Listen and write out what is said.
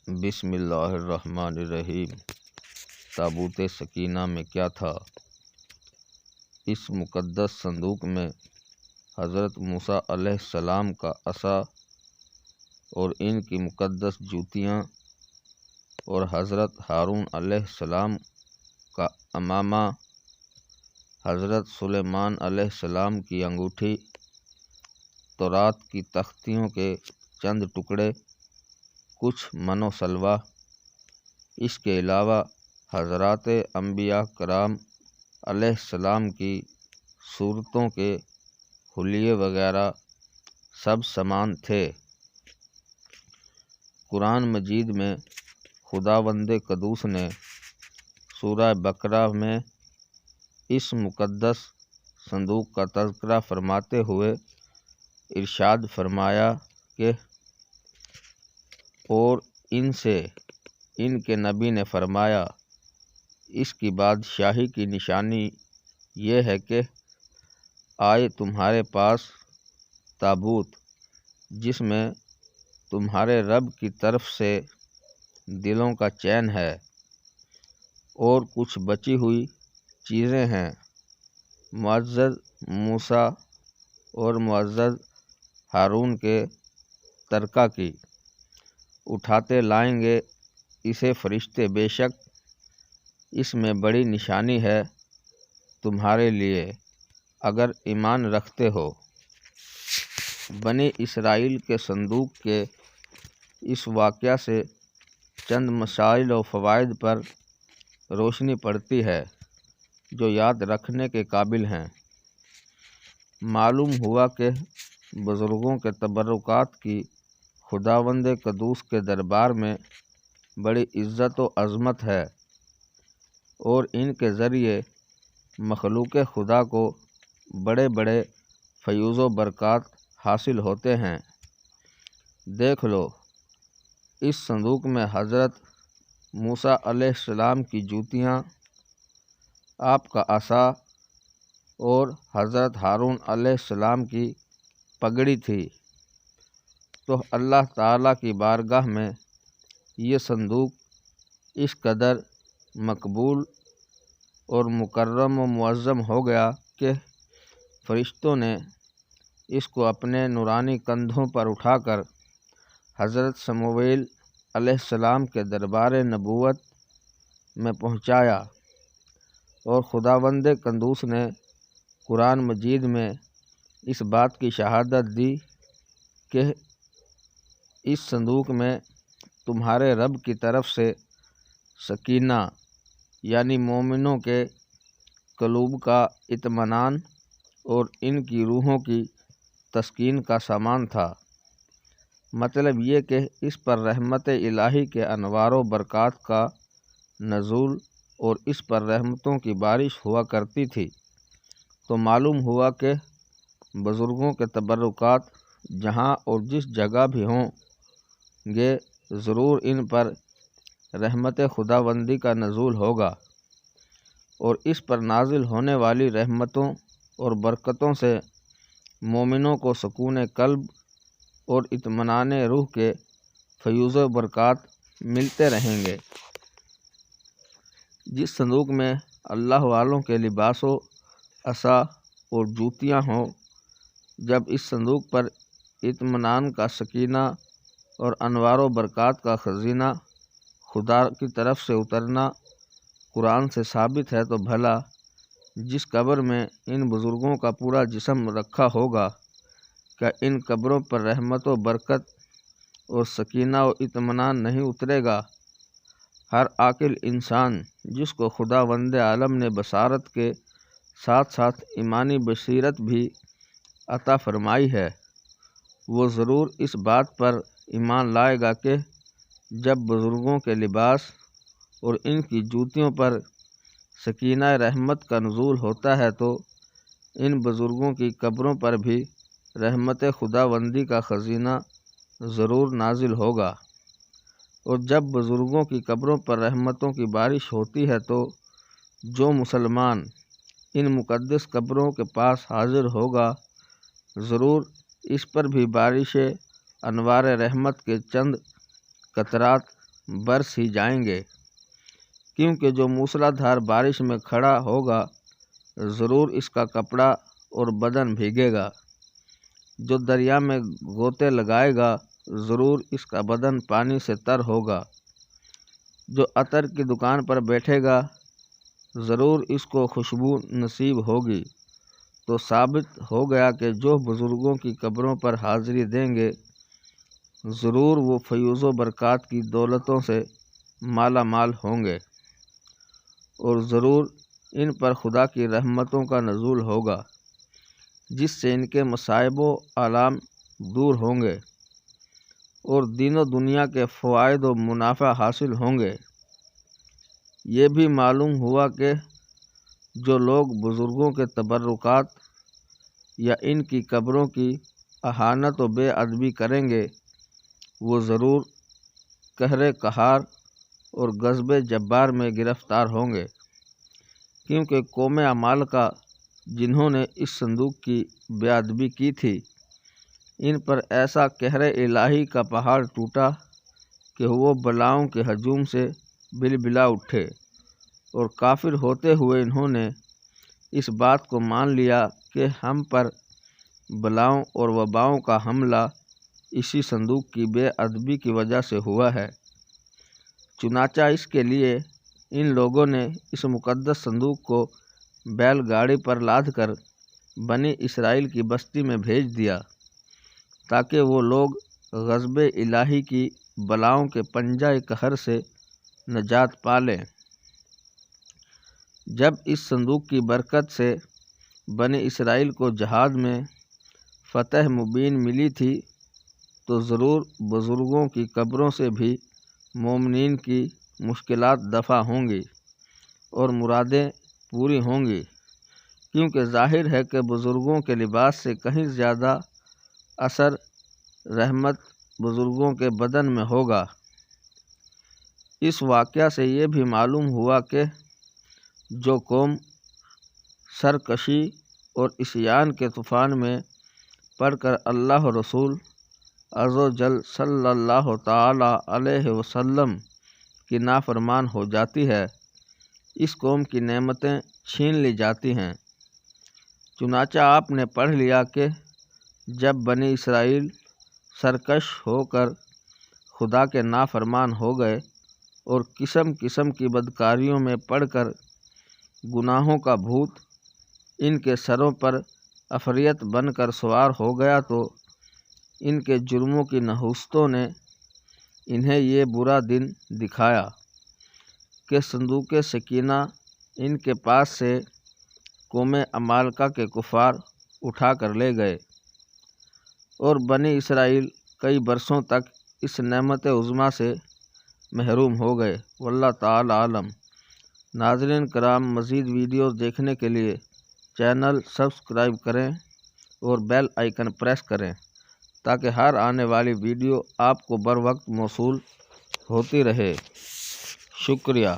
بسم اللہ الرحمن الرحیم۔ تابوت سکینہ میں کیا تھا؟ اس مقدس صندوق میں حضرت موسیٰ علیہ السلام کا عصا اور ان کی مقدس جوتیاں، اور حضرت ہارون علیہ السلام کا عمامہ، حضرت سلیمان علیہ السلام کی انگوٹھی، تورات کی تختیوں کے چند ٹکڑے، کچھ من و سلوہ۔ اس کے علاوہ حضرات انبیاء کرام علیہ السلام کی صورتوں کے حلیے وغیرہ سب سامان تھے۔ قرآن مجید میں خداوند قدوس نے سورہ بقرہ میں اس مقدس صندوق کا تذکرہ فرماتے ہوئے ارشاد فرمایا کہ اور ان سے ان کے نبی نے فرمایا، اس کی بادشاہی کی نشانی یہ ہے کہ آئے تمہارے پاس تابوت جس میں تمہارے رب کی طرف سے دلوں کا چین ہے، اور کچھ بچی ہوئی چیزیں ہیں، معزز موسیٰ اور معزز ہارون کے ترکہ کی، اٹھاتے لائیں گے اسے فرشتے، بے شک اس میں بڑی نشانی ہے تمہارے لیے اگر ایمان رکھتے ہو۔ بنی اسرائیل کے صندوق کے اس واقعہ سے چند مسائل و فوائد پر روشنی پڑتی ہے جو یاد رکھنے کے قابل ہیں۔ معلوم ہوا کہ بزرگوں کے تبرکات کی خداوند قدوس کے دربار میں بڑی عزت و عظمت ہے، اور ان کے ذریعے مخلوق خدا کو بڑے بڑے فیوز و برکات حاصل ہوتے ہیں۔ دیکھ لو، اس صندوق میں حضرت موسیٰ علیہ السلام کی جوتیاں، آپ کا عصا اور حضرت ہارون علیہ السلام کی پگڑی تھی۔ تو اللہ تعالیٰ کی بارگاہ میں یہ صندوق اس قدر مقبول اور مکرم و معظم ہو گیا کہ فرشتوں نے اس کو اپنے نورانی کندھوں پر اٹھا کر حضرت سمویل علیہ السلام کے دربار نبوت میں پہنچایا، اور خداوند قدوس نے قرآن مجید میں اس بات کی شہادت دی کہ اس صندوق میں تمہارے رب کی طرف سے سکینہ یعنی مومنوں کے قلوب کا اطمینان اور ان کی روحوں کی تسکین کا سامان تھا۔ مطلب یہ کہ اس پر رحمت الہی کے انوار و برکات کا نزول اور اس پر رحمتوں کی بارش ہوا کرتی تھی۔ تو معلوم ہوا کہ بزرگوں کے تبرکات جہاں اور جس جگہ بھی ہوں گے، ضرور ان پر رحمت خداوندی کا نزول ہوگا، اور اس پر نازل ہونے والی رحمتوں اور برکتوں سے مومنوں کو سکون قلب اور اطمینان روح کے فیوز و برکات ملتے رہیں گے۔ جس صندوق میں اللہ والوں کے لباس و عصا اور جوتیاں ہوں، جب اس صندوق پر اطمینان کا سکینہ اور انوار و برکات کا خزینہ خدا کی طرف سے اترنا قرآن سے ثابت ہے، تو بھلا جس قبر میں ان بزرگوں کا پورا جسم رکھا ہوگا، کیا ان قبروں پر رحمت و برکت اور سکینہ و اطمینان نہیں اترے گا؟ ہر عاقل انسان جس کو خداوند عالم نے بصارت کے ساتھ ساتھ ایمانی بصیرت بھی عطا فرمائی ہے، وہ ضرور اس بات پر ایمان لائے گا کہ جب بزرگوں کے لباس اور ان کی جوتیوں پر سکینہ رحمت کا نزول ہوتا ہے، تو ان بزرگوں کی قبروں پر بھی رحمت خداوندی کا خزینہ ضرور نازل ہوگا، اور جب بزرگوں کی قبروں پر رحمتوں کی بارش ہوتی ہے تو جو مسلمان ان مقدس قبروں کے پاس حاضر ہوگا، ضرور اس پر بھی بارش انوار رحمت کے چند قطرات برس ہی جائیں گے، کیونکہ جو موسلادھار بارش میں کھڑا ہوگا ضرور اس کا کپڑا اور بدن بھیگے گا، جو دریا میں غوطے لگائے گا ضرور اس کا بدن پانی سے تر ہوگا، جو عطر کی دکان پر بیٹھے گا ضرور اس کو خوشبو نصیب ہوگی۔ تو ثابت ہو گیا کہ جو بزرگوں کی قبروں پر حاضری دیں گے ضرور وہ فیوز و برکات کی دولتوں سے مالا مال ہوں گے، اور ضرور ان پر خدا کی رحمتوں کا نزول ہوگا، جس سے ان کے مصائب و آلام دور ہوں گے اور دین و دنیا کے فوائد و منافع حاصل ہوں گے۔ یہ بھی معلوم ہوا کہ جو لوگ بزرگوں کے تبرکات یا ان کی قبروں کی اہانت و بے ادبی کریں گے وہ ضرور قہر قہار اور غضب جبار میں گرفتار ہوں گے، کیونکہ قوم عمالقہ جنہوں نے اس صندوق کی بے ادبی کی تھی ان پر ایسا قہر الہی کا پہاڑ ٹوٹا کہ وہ بلاؤں کے ہجوم سے بلبلا اٹھے، اور کافر ہوتے ہوئے انہوں نے اس بات کو مان لیا کہ ہم پر بلاؤں اور وباؤں کا حملہ اسی صندوق کی بے ادبی کی وجہ سے ہوا ہے۔ چنانچہ اس کے لیے ان لوگوں نے اس مقدس صندوق کو بیل گاڑی پر لاد کر بنی اسرائیل کی بستی میں بھیج دیا تاکہ وہ لوگ غضب الہی کی بلاؤں کے پنجہ قہر سے نجات پا لیں۔ جب اس صندوق کی برکت سے بنی اسرائیل کو جہاد میں فتح مبین ملی تھی تو ضرور بزرگوں کی قبروں سے بھی مومنین کی مشکلات دفع ہوں گی اور مرادیں پوری ہوں گی، کیونکہ ظاہر ہے کہ بزرگوں کے لباس سے کہیں زیادہ اثر رحمت بزرگوں کے بدن میں ہوگا۔ اس واقعہ سے یہ بھی معلوم ہوا کہ جو قوم سرکشی اور عصیان کے طوفان میں پڑھ کر اللہ رسول عز و جل صلی اللہ تعالی علیہ وسلم کی نافرمان ہو جاتی ہے اس قوم کی نعمتیں چھین لی جاتی ہیں۔ چنانچہ آپ نے پڑھ لیا کہ جب بنی اسرائیل سرکش ہو کر خدا کے نافرمان ہو گئے اور قسم قسم کی بدکاریوں میں پڑھ کر گناہوں کا بھوت ان کے سروں پر عفریت بن کر سوار ہو گیا تو ان کے جرموں کی نحوستوں نے انہیں یہ برا دن دکھایا کہ صندوق سکینہ ان کے پاس سے قوم عمالقہ کے کفار اٹھا کر لے گئے، اور بنی اسرائیل کئی برسوں تک اس نعمت عظمیٰ سے محروم ہو گئے۔ واللہ تعالی عالم۔ ناظرین کرام، مزید ویڈیوز دیکھنے کے لیے چینل سبسکرائب کریں اور بیل آئیکن پریس کریں تاکہ ہر آنے والی ویڈیو آپ کو بر وقت موصول ہوتی رہے۔ شکریہ۔